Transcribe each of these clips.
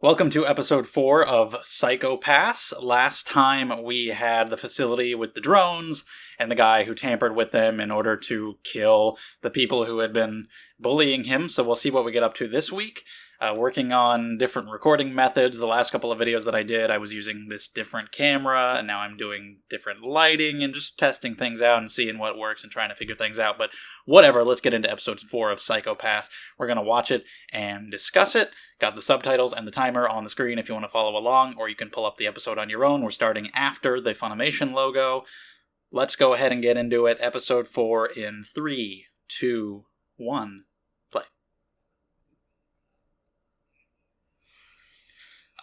Welcome to episode 4 of Psycho Pass. Last time we had the facility with the drones and the guy who tampered with them in order to kill the people who had been bullying him, so we'll see what we get up to this week. Working on different recording methods. The last couple of videos that I did, I was using this different camera, and now I'm doing different lighting and just testing things out and seeing what works and trying to figure things out. But whatever, let's get into episode 4 of Psycho Pass. We're going to watch it and discuss it. Got the subtitles and the timer on the screen if you want to follow along, or you can pull up the episode on your own. We're starting after the Funimation logo. Let's go ahead and get into it. Episode 4 in 3, 2, 1.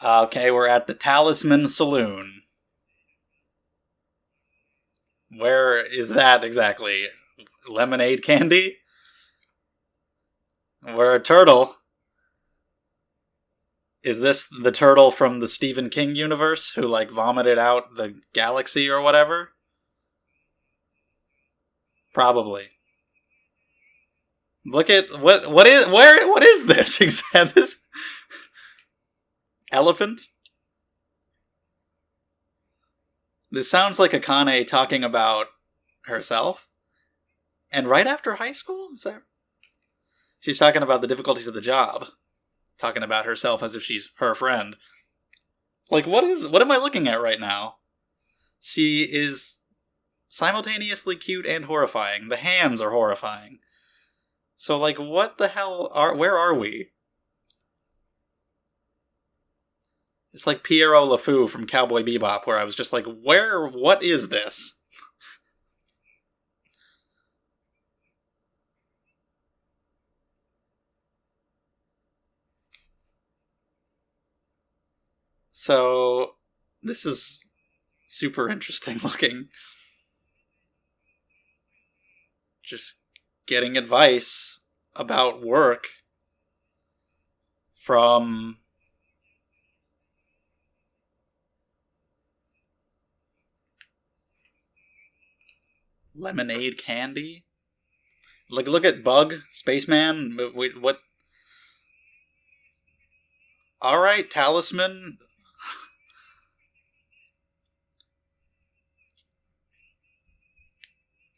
Okay, we're at the Talisman Saloon. Where is that exactly? Lemonade candy? We're a turtle. Is this the turtle from the Stephen King universe who, vomited out the galaxy or whatever? Probably. Look at, what is this exactly? This elephant? This sounds like Akane talking about herself. And right after high school? Is that... She's talking about the difficulties of the job. Talking about herself as if she's her friend. What am I looking at right now? She is simultaneously cute and horrifying. The hands are horrifying. So, what the hell where are we? It's like Pierrot Le Fou from Cowboy Bebop, where I was just like, what is this? So, this is super interesting looking. Just getting advice about work from... Lemonade candy? Look at Bug, Spaceman. Wait, what? Alright, Talisman.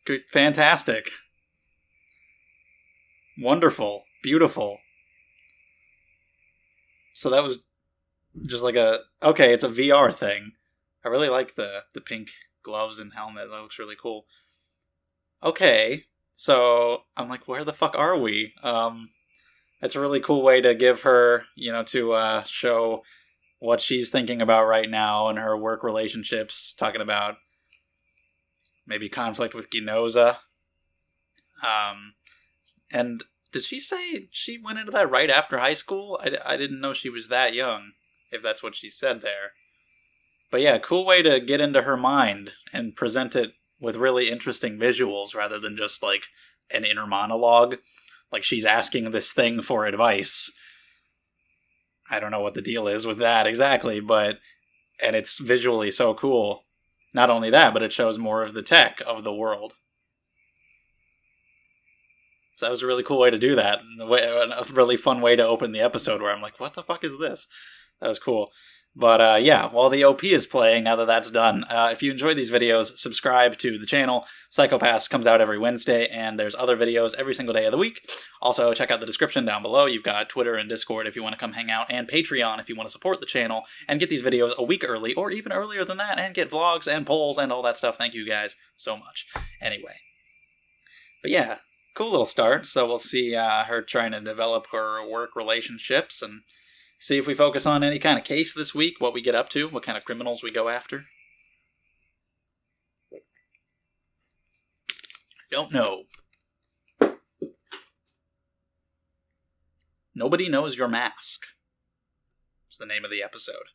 Good, fantastic. Wonderful. Beautiful. So that was just okay, it's a VR thing. I really like the pink gloves and helmet. That looks really cool. Okay, so I'm like, where the fuck are we? It's a really cool way to give her, to show what she's thinking about right now and her work relationships, talking about maybe conflict with Ginoza. And did she say she went into that right after high school? I didn't know she was that young, if that's what she said there. But yeah, cool way to get into her mind and present it with really interesting visuals rather than just an inner monologue. She's asking this thing for advice. I don't know what the deal is with that exactly, and it's visually so cool. Not only that, but it shows more of the tech of the world. So that was a really cool way to do that. A really fun way to open the episode where I'm like, what the fuck is this? That was cool. But yeah, while the OP is playing, now that that's done, if you enjoy these videos, subscribe to the channel. Psycho Pass comes out every Wednesday, and there's other videos every single day of the week. Also, check out the description down below. You've got Twitter and Discord if you want to come hang out, and Patreon if you want to support the channel and get these videos a week early, or even earlier than that, and get vlogs and polls and all that stuff. Thank you guys so much. Anyway. But yeah, cool little start. So we'll see her trying to develop her work relationships and see if we focus on any kind of case this week, what we get up to, what kind of criminals we go after. Don't know. Nobody Knows Your Mask is the name of the episode.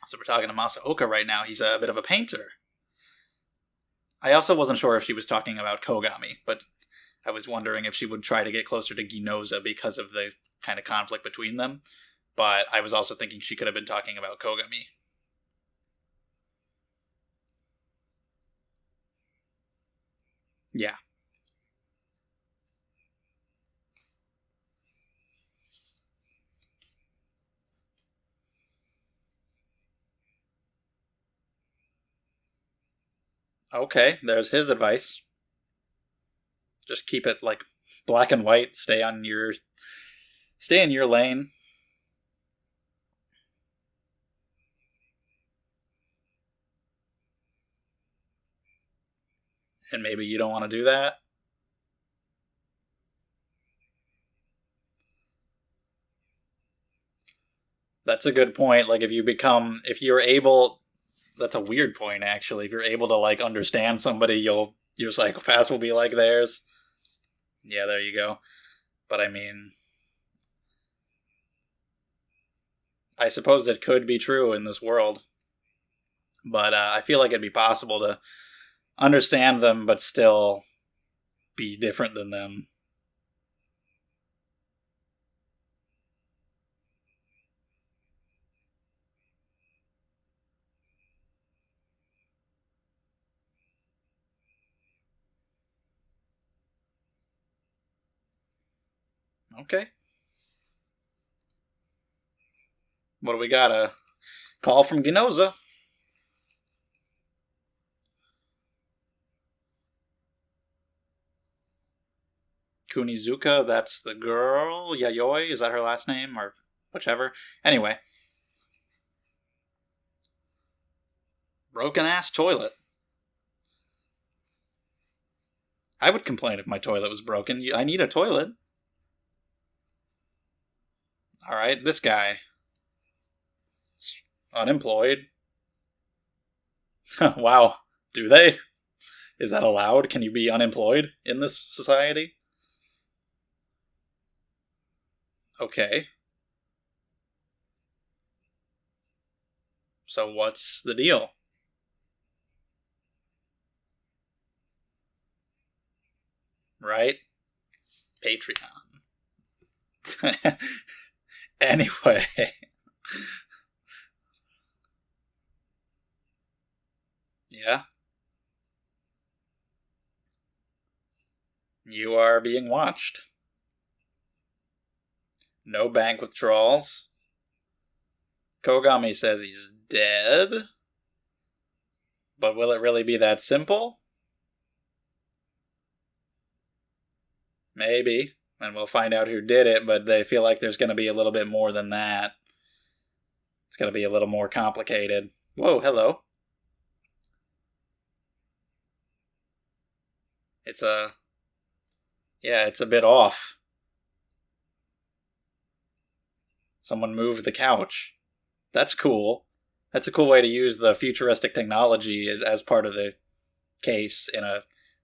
So we're talking to Masaoka right now. He's a bit of a painter. I also wasn't sure if she was talking about Kogami, but I was wondering if she would try to get closer to Ginoza because of the kind of conflict between them. But I was also thinking she could have been talking about Kogami. Yeah. Okay, there's his advice. Just keep it like black and white. Stay in your lane. And maybe you don't want to do that. That's a good point. Like if you're able, that's a weird point actually. If you're able to like understand somebody, your psychopaths will be like theirs. Yeah, there you go. But I mean, I suppose it could be true in this world. But I feel like it'd be possible to understand them, but still be different than them. Okay. What do we got? A call from Ginoza. Kunizuka, that's the girl. Yayoi, is that her last name? Or whichever. Anyway. Broken ass toilet. I would complain if my toilet was broken. I need a toilet. Alright, this guy. Unemployed. Wow. Do they? Is that allowed? Can you be unemployed in this society? Okay. So what's the deal? Right? Patreon. Anyway. Yeah. You are being watched. No bank withdrawals. Kogami says he's dead. But will it really be that simple? Maybe. And we'll find out who did it, but they feel like there's going to be a little bit more than that. It's going to be a little more complicated. Whoa, hello. It's a bit off. Someone moved the couch. That's cool. That's a cool way to use the futuristic technology as part of the case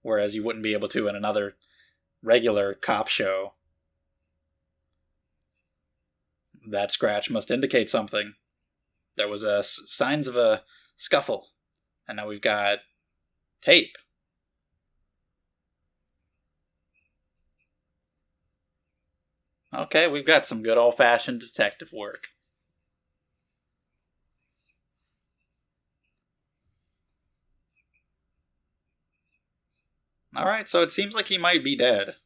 whereas you wouldn't be able to in another regular cop show. That scratch must indicate something. There was signs of a scuffle, and now we've got tape. Okay, we've got some good old-fashioned detective work. Alright, so it seems like he might be dead.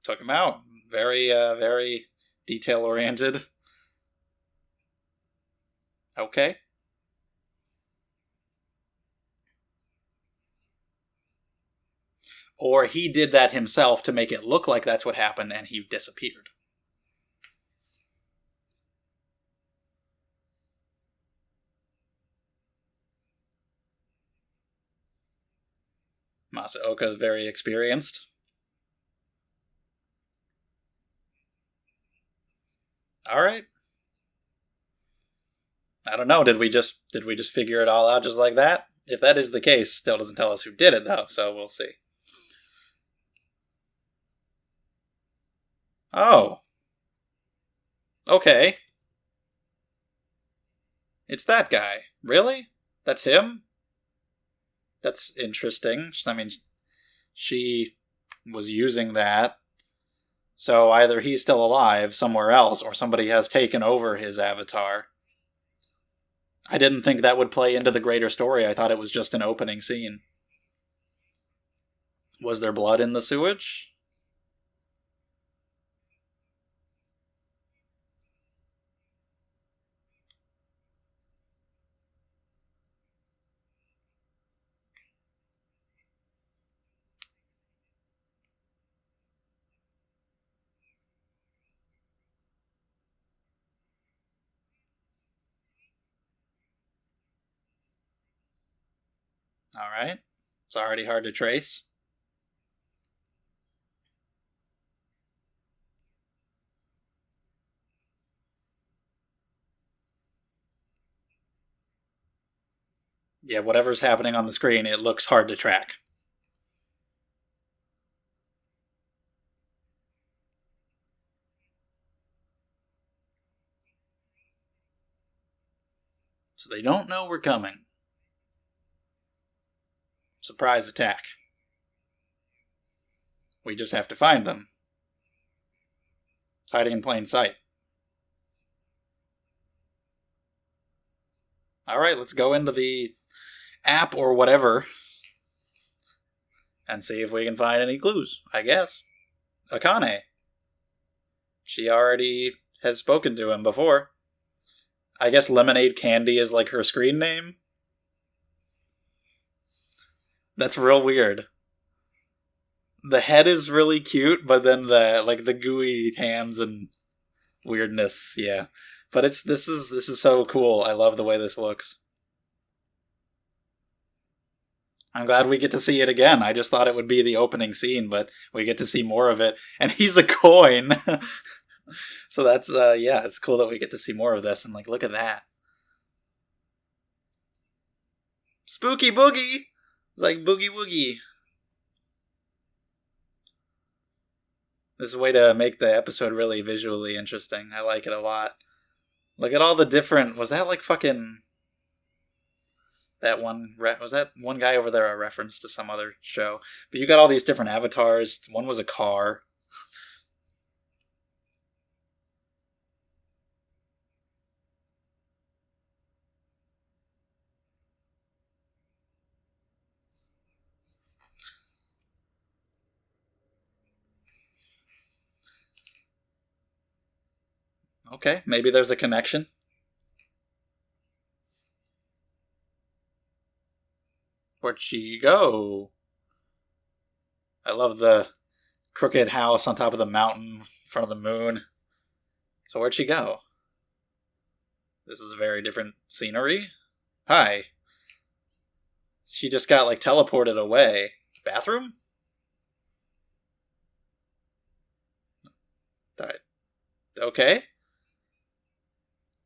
Took him out. Very, very detail-oriented. Okay. Or he did that himself to make it look like that's what happened and he disappeared. Masaoka is very experienced. Alright. I don't know, did we just figure it all out just like that? If that is the case, still doesn't tell us who did it though, so we'll see. Oh. Okay. It's that guy. Really? That's him? That's interesting. I mean, she was using that. So either he's still alive somewhere else, or somebody has taken over his avatar. I didn't think that would play into the greater story. I thought it was just an opening scene. Was there blood in the sewage? Alright. It's already hard to trace. Yeah, whatever's happening on the screen, it looks hard to track. So they don't know we're coming. Surprise attack. We just have to find them. It's hiding in plain sight. Alright, let's go into the app or whatever and see if we can find any clues, I guess. Akane. She already has spoken to him before. I guess Lemonade Candy is like her screen name. That's real weird. The head is really cute, but then the gooey hands and weirdness, yeah. But this is so cool. I love the way this looks. I'm glad we get to see it again. I just thought it would be the opening scene, but we get to see more of it. And he's a coin. So that's, yeah, it's cool that we get to see more of this. And, like, look at that. Spooky Boogie! It's like Boogie Woogie. This is a way to make the episode really visually interesting. I like it a lot. Look at all the different... Was that, like, fucking... That one... Was that one guy over there a reference to some other show? But you got all these different avatars. One was a car. Okay, maybe there's a connection. Where'd she go? I love the crooked house on top of the mountain in front of the moon. So where'd she go? This is a very different scenery. Hi. She just got, like, teleported away. Bathroom? Okay.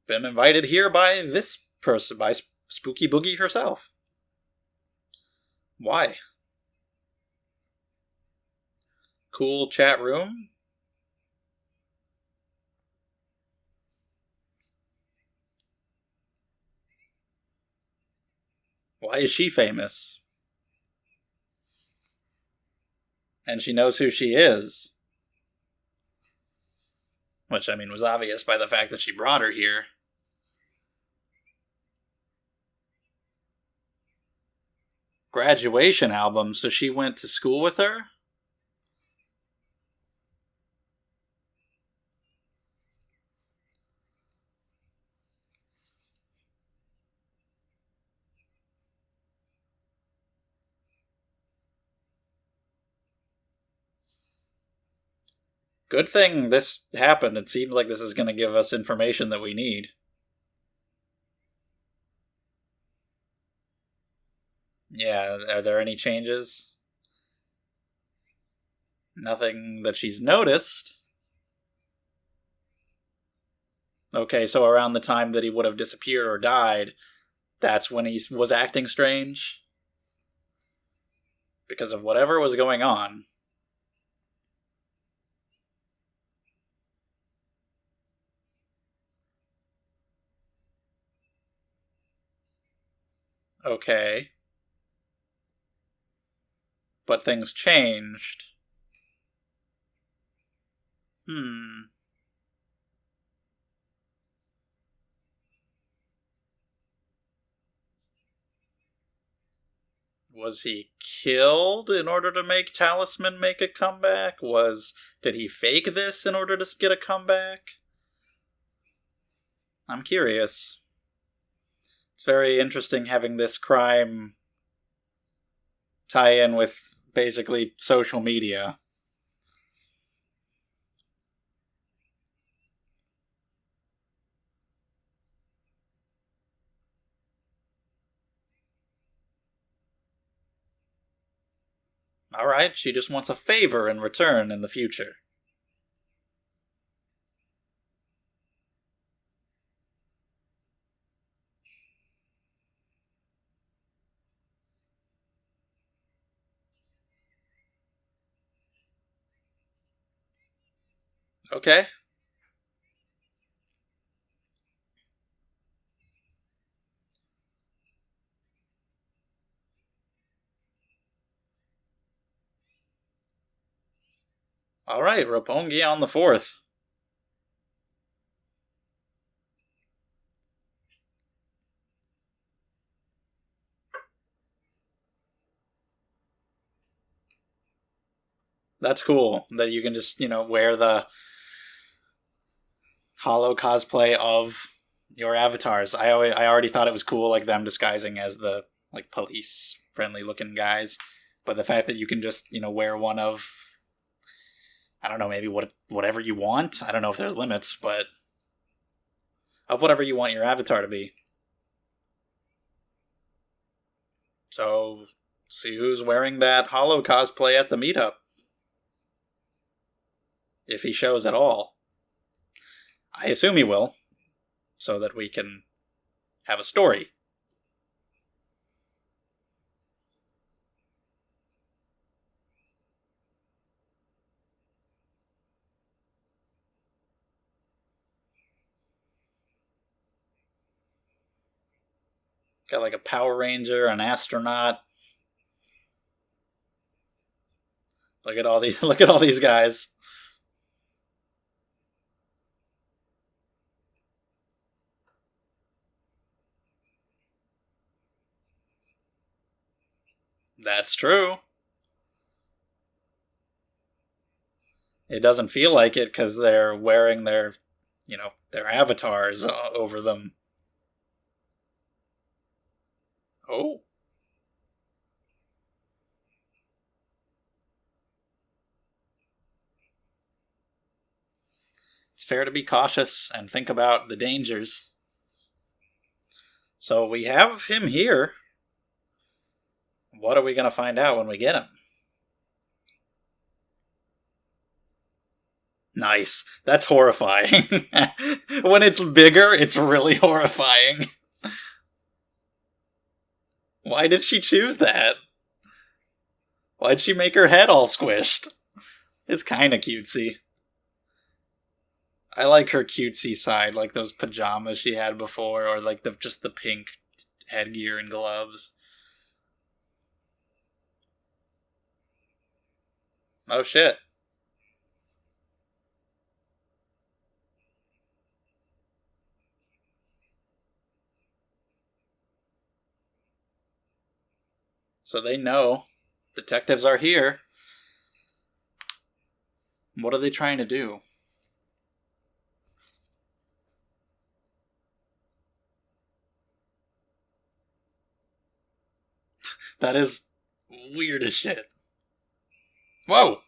Been invited here by this person, by Spooky Boogie herself. Why? Cool chat room? Why is she famous? And she knows who she is. Which, I mean, was obvious by the fact that she brought her here. Graduation album, so she went to school with her? Good thing this happened. It seems like this is going to give us information that we need. Yeah, are there any changes? Nothing that she's noticed. Okay, so around the time that he would have disappeared or died, that's when he was acting strange? Because of whatever was going on. Okay. But things changed. Was he killed in order to make Talisman make a comeback? Did he fake this in order to get a comeback? I'm curious. It's very interesting having this crime tie in with basically social media. Alright, she just wants a favor in return in the future. Okay. Alright, Roppongi on the 4th. That's cool that you can just, wear the hollow cosplay of your avatars. I already thought it was cool, like them disguising as the like police friendly looking guys, but the fact that you can just wear one of, I don't know, maybe whatever you want. I don't know if there's limits, but of whatever you want your avatar to be. So see who's wearing that hollow cosplay at the meetup, if he shows at all. I assume he will, so that we can have a story. Got like a Power Ranger, an astronaut. Look at all these. Look at all these guys. That's true. It doesn't feel like it because they're wearing their avatars over them. Oh. It's fair to be cautious and think about the dangers. So we have him here. What are we going to find out when we get him? Nice. That's horrifying. When it's bigger, it's really horrifying. Why did she choose that? Why'd she make her head all squished? It's kind of cutesy. I like her cutesy side, like those pajamas she had before, or like just the pink headgear and gloves. Oh shit. So they know. Detectives are here. What are they trying to do? That is weird as shit. Whoa!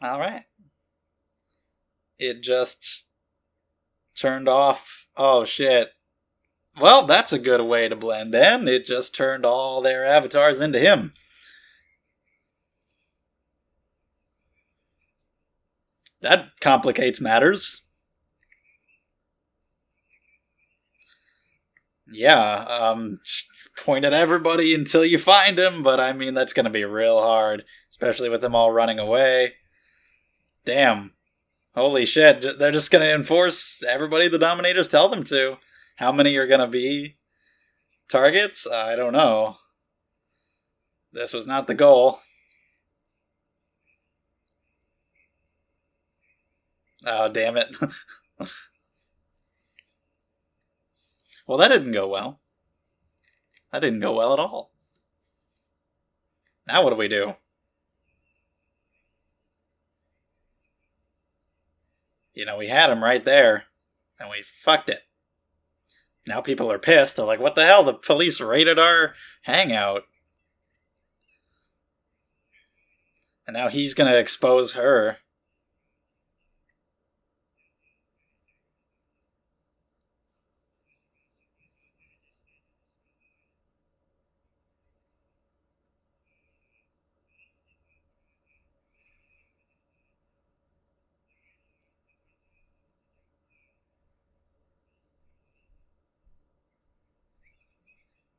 Alright. It just turned off. Oh shit. Well, that's a good way to blend in. It just turned all their avatars into him. That complicates matters. Yeah, point at everybody until you find him, but I mean, that's gonna be real hard, especially with them all running away. Damn. Holy shit, they're just gonna enforce everybody the Dominators tell them to. How many are gonna be targets? I don't know. This was not the goal. Oh, damn it. Well, that didn't go well. That didn't go well at all. Now what do we do? We had him right there, and we fucked it. Now people are pissed. They're like, what the hell? The police raided our hangout. And now he's gonna expose her.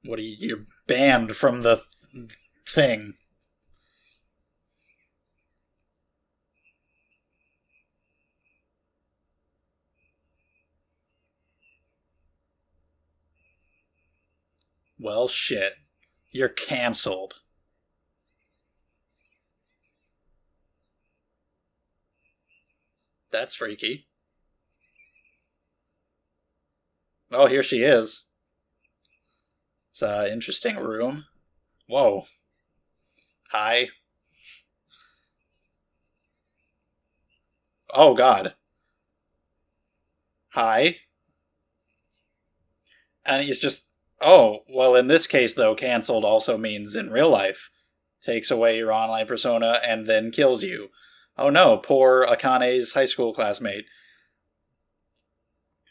What are you? You're banned from the thing. Well, shit. You're canceled. That's freaky. Oh, here she is. It's an interesting room. Whoa. Hi. Oh, God. Hi. And he's just. Oh, well, in this case, though, canceled also means in real life. Takes away your online persona and then kills you. Oh no, poor Akane's high school classmate.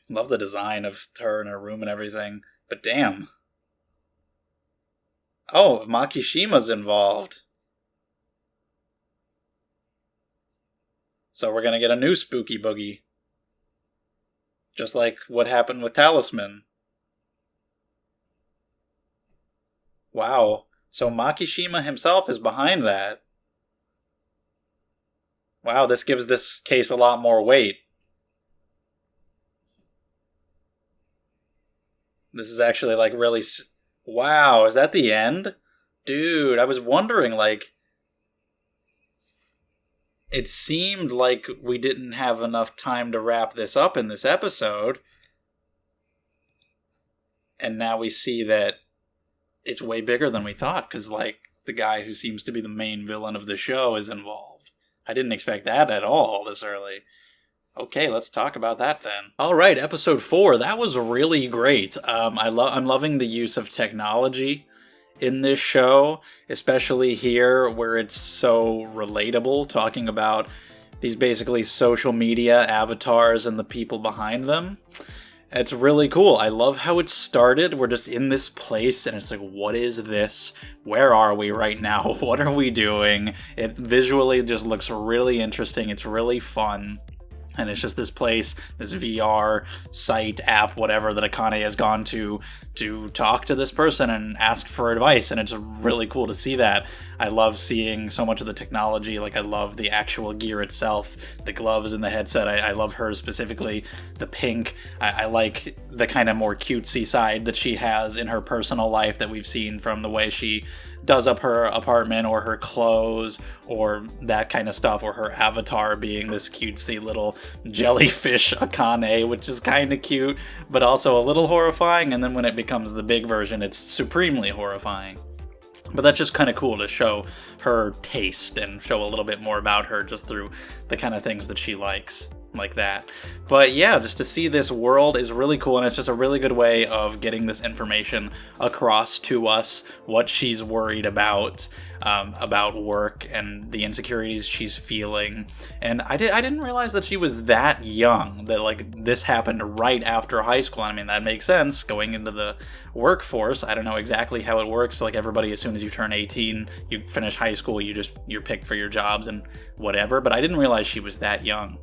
Love the design of her and her room and everything. But damn. Oh, Makishima's involved. So we're gonna get a new spooky boogie. Just like what happened with Talisman. Wow. So Makishima himself is behind that. Wow, this gives this case a lot more weight. This is actually like really... Wow, is that the end? Dude, I was wondering, like... It seemed like we didn't have enough time to wrap this up in this episode. And now we see that it's way bigger than we thought, because, like, the guy who seems to be the main villain of the show is involved. I didn't expect that at all this early. Okay, let's talk about that then. All right, episode 4. That was really great. I'm loving the use of technology in this show, especially here where it's so relatable, talking about these basically social media avatars and the people behind them. It's really cool. I love how it started. We're just in this place, and it's like, what is this? Where are we right now? What are we doing? It visually just looks really interesting. It's really fun. And it's just this place, this VR site, app, whatever, that Akane has gone to talk to this person and ask for advice. And it's really cool to see that. I love seeing so much of the technology. Like, I love the actual gear itself, the gloves and the headset. I love hers specifically, the pink. I like the kind of more cutesy side that she has in her personal life that we've seen from the way she does up her apartment or her clothes or that kind of stuff, or her avatar being this cutesy little jellyfish Akane, which is kind of cute, but also a little horrifying. And then when it becomes the big version, it's supremely horrifying. But that's just kind of cool to show her taste and show a little bit more about her just through the kind of things that she likes, like that. But yeah, just to see this world is really cool, and it's just a really good way of getting this information across to us, what she's worried about work and the insecurities she's feeling. And I didn't realize that she was that young, that like this happened right after high school. I mean, that makes sense going into the workforce. I don't know exactly how it works. Like, everybody, as soon as you turn 18, you finish high school, you're picked for your jobs and whatever. But I didn't realize she was that young.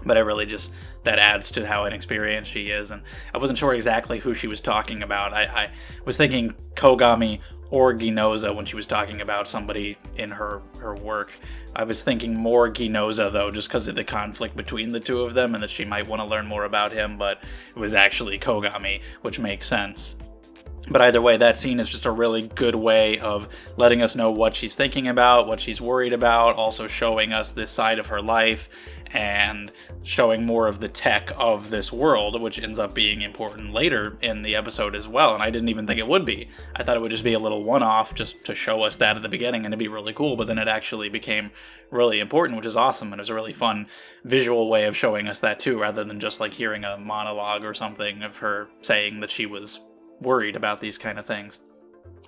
But it really just, that adds to how inexperienced she is. And I wasn't sure exactly who she was talking about. I was thinking Kogami or Ginoza when she was talking about somebody in her work. I was thinking more Ginoza, though, just because of the conflict between the two of them and that she might want to learn more about him. But it was actually Kogami, which makes sense. But either way, that scene is just a really good way of letting us know what she's thinking about, what she's worried about, also showing us this side of her life, and showing more of the tech of this world, which ends up being important later in the episode as well. And I didn't even think it would be. I thought it would just be a little one-off just to show us that at the beginning, and it'd be really cool, but then it actually became really important, which is awesome, and it was a really fun visual way of showing us that too, rather than just like hearing a monologue or something of her saying that she was worried about these kind of things.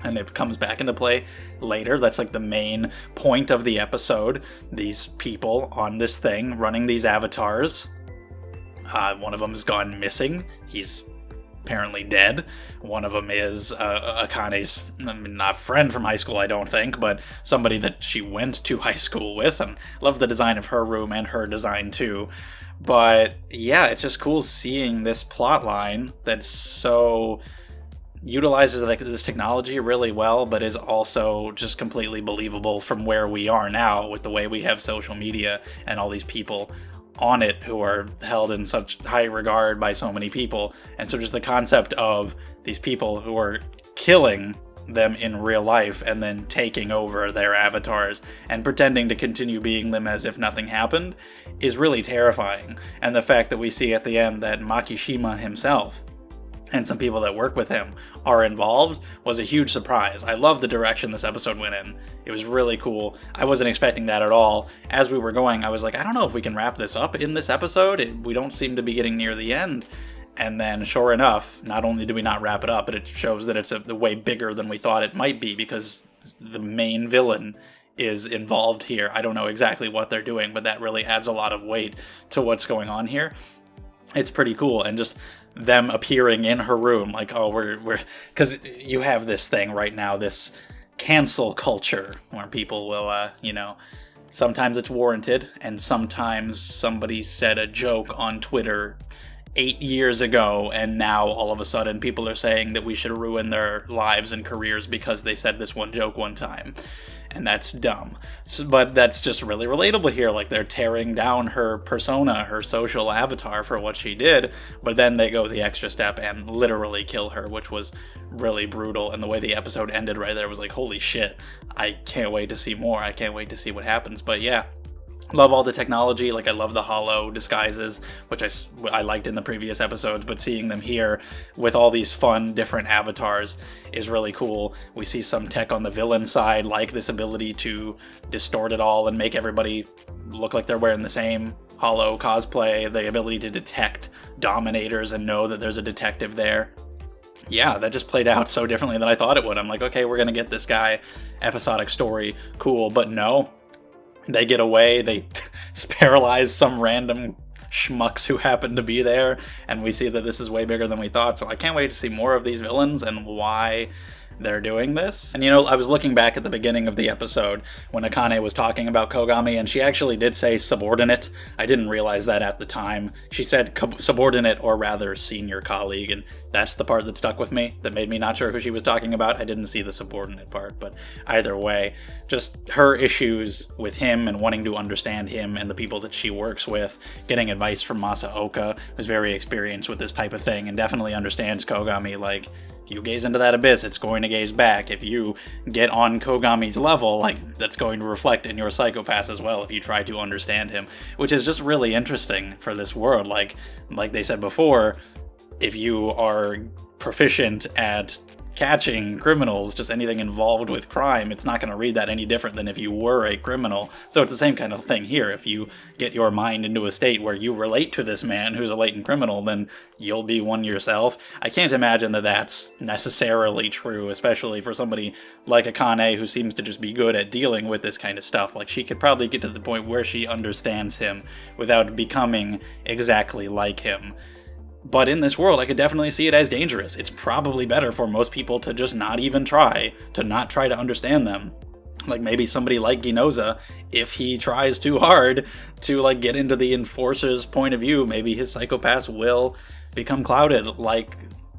And it comes back into play later. That's like the main point of the episode. These people on this thing running these avatars. One of them has gone missing. He's apparently dead. One of them is Akane's, not friend from high school, I don't think, but somebody that she went to high school with. And love the design of her room and her design too. But yeah, it's just cool seeing this plot line that's so utilizes like this technology really well, but is also just completely believable from where we are now with the way we have social media and all these people on it who are held in such high regard by so many people. And so just the concept of these people who are killing them in real life and then taking over their avatars and pretending to continue being them as if nothing happened is really terrifying. And the fact that we see at the end that Makishima himself and some people that work with him are involved was a huge surprise. I love the direction this episode went in. It was really cool. I wasn't expecting that at all. As we were going, I was like, I don't know if we can wrap this up in this episode. We don't seem to be getting near the end. And then, sure enough, not only do we not wrap it up, but it shows that it's a way bigger than we thought it might be, because the main villain is involved here. I don't know exactly what they're doing, but that really adds a lot of weight to what's going on here. It's pretty cool. And just them appearing in her room, like, oh, we're because you have this thing right now, this cancel culture, where people will, sometimes it's warranted, and sometimes somebody said a joke on Twitter 8 years ago, and now all of a sudden people are saying that we should ruin their lives and careers because they said this one joke one time. And that's dumb. But that's just really relatable here. Like, they're tearing down her persona, her social avatar for what she did, but then they go the extra step and literally kill her, which was really brutal. And the way the episode ended right there was like, holy shit, I can't wait to see more. I can't wait to see what happens. But yeah, love all the technology. Like, I love the hollow disguises, which I liked in the previous episodes, but seeing them here with all these fun different avatars is really cool. We see some tech on the villain side, like this ability to distort it all and make everybody look like they're wearing the same hollow cosplay, the ability to detect dominators and know that there's a detective there. Yeah, that just played out so differently than I thought it would. I'm like, okay, we're gonna get this guy, episodic story, cool, but no. They get away, they paralyze some random schmucks who happen to be there, and we see that this is way bigger than we thought, so I can't wait to see more of these villains and why they're doing this. And I was looking back at the beginning of the episode when Akane was talking about Kogami, and she actually did say subordinate. I didn't realize that at the time. She said subordinate, or rather senior colleague, and that's the part that stuck with me, that made me not sure who she was talking about. I didn't see the subordinate part, but either way, just her issues with him and wanting to understand him and the people that she works with, getting advice from Masaoka, who's very experienced with this type of thing and definitely understands Kogami. Like, if you gaze into that abyss, it's going to gaze back. If you get on Kogami's level, like, that's going to reflect in your psychopath as well if you try to understand him, which is just really interesting for this world. Like they said before, if you are proficient at catching criminals, just anything involved with crime, it's not going to read that any different than if you were a criminal. So it's the same kind of thing here. If you get your mind into a state where you relate to this man who's a latent criminal, then you'll be one yourself. I can't imagine that that's necessarily true, especially for somebody like Akane, who seems to just be good at dealing with this kind of stuff. Like, she could probably get to the point where she understands him without becoming exactly like him. But in this world, I could definitely see it as dangerous. It's probably better for most people to just not even try, to not try to understand them. Like, maybe somebody like Ginoza, if he tries too hard to, like, get into the enforcer's point of view, maybe his psychopaths will become clouded like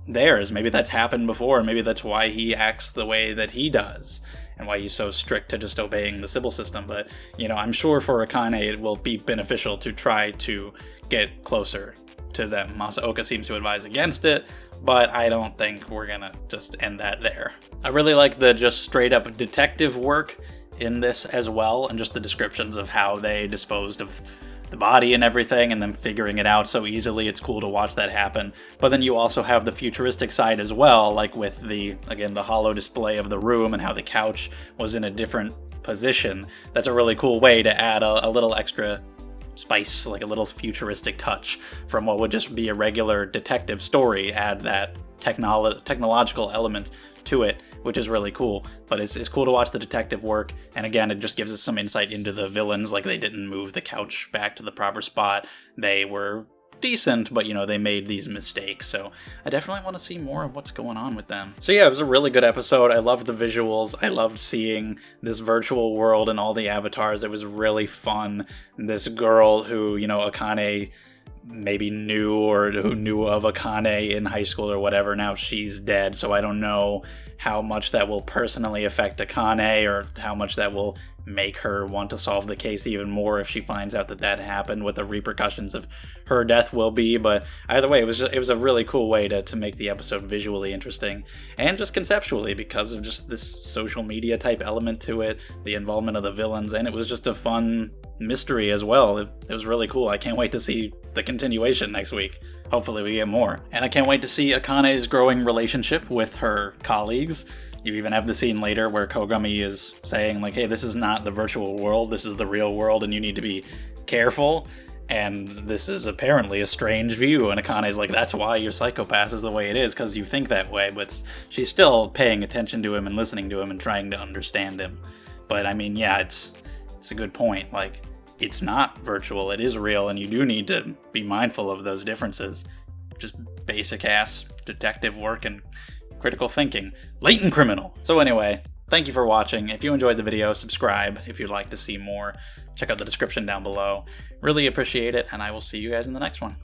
theirs. Maybe that's happened before, maybe that's why he acts the way that he does, and why he's so strict to just obeying the Sybil system. But, I'm sure for Akane it will be beneficial to try to get closer to them. Masaoka seems to advise against it, but I don't think we're gonna just end that there. I really like the just straight up detective work in this as well, and just the descriptions of how they disposed of the body and everything, and them figuring it out so easily. It's cool to watch that happen. But then you also have the futuristic side as well, like with the hollow display of the room and how the couch was in a different position. That's a really cool way to add a little extra spice, like a little futuristic touch from what would just be a regular detective story. Add that technological element to it, which is really cool. But it's cool to watch the detective work, and again, it just gives us some insight into the villains. Like, they didn't move the couch back to the proper spot. They were decent, but they made these mistakes, so I definitely want to see more of what's going on with them. So yeah, it was a really good episode. I loved the visuals. I loved seeing this virtual world and all the avatars. It was really fun. This girl who, Akane maybe knew or who knew of Akane in high school or whatever. Now she's dead, so I don't know how much that will personally affect Akane or how much that will make her want to solve the case even more if she finds out that that happened, what the repercussions of her death will be. But either way, it was a really cool way to make the episode visually interesting and just conceptually, because of just this social media type element to it, the involvement of the villains, and it was just a fun mystery as well. It was really cool. I can't wait to see the continuation next week. Hopefully we get more. And I can't wait to see Akane's growing relationship with her colleagues. You even have the scene later where Kogami is saying, like, hey, this is not the virtual world, this is the real world, and you need to be careful. And this is apparently a strange view, and Akane's like, that's why your Psycho-Pass is the way it is, because you think that way. But she's still paying attention to him and listening to him and trying to understand him. But I mean, yeah, it's a good point. Like, it's not virtual, it is real, and you do need to be mindful of those differences. Just basic ass detective work and critical thinking. Latent criminal. So anyway, thank you for watching. If you enjoyed the video, subscribe if you'd like to see more. Check out the description down below. Really appreciate it, and I will see you guys in the next one.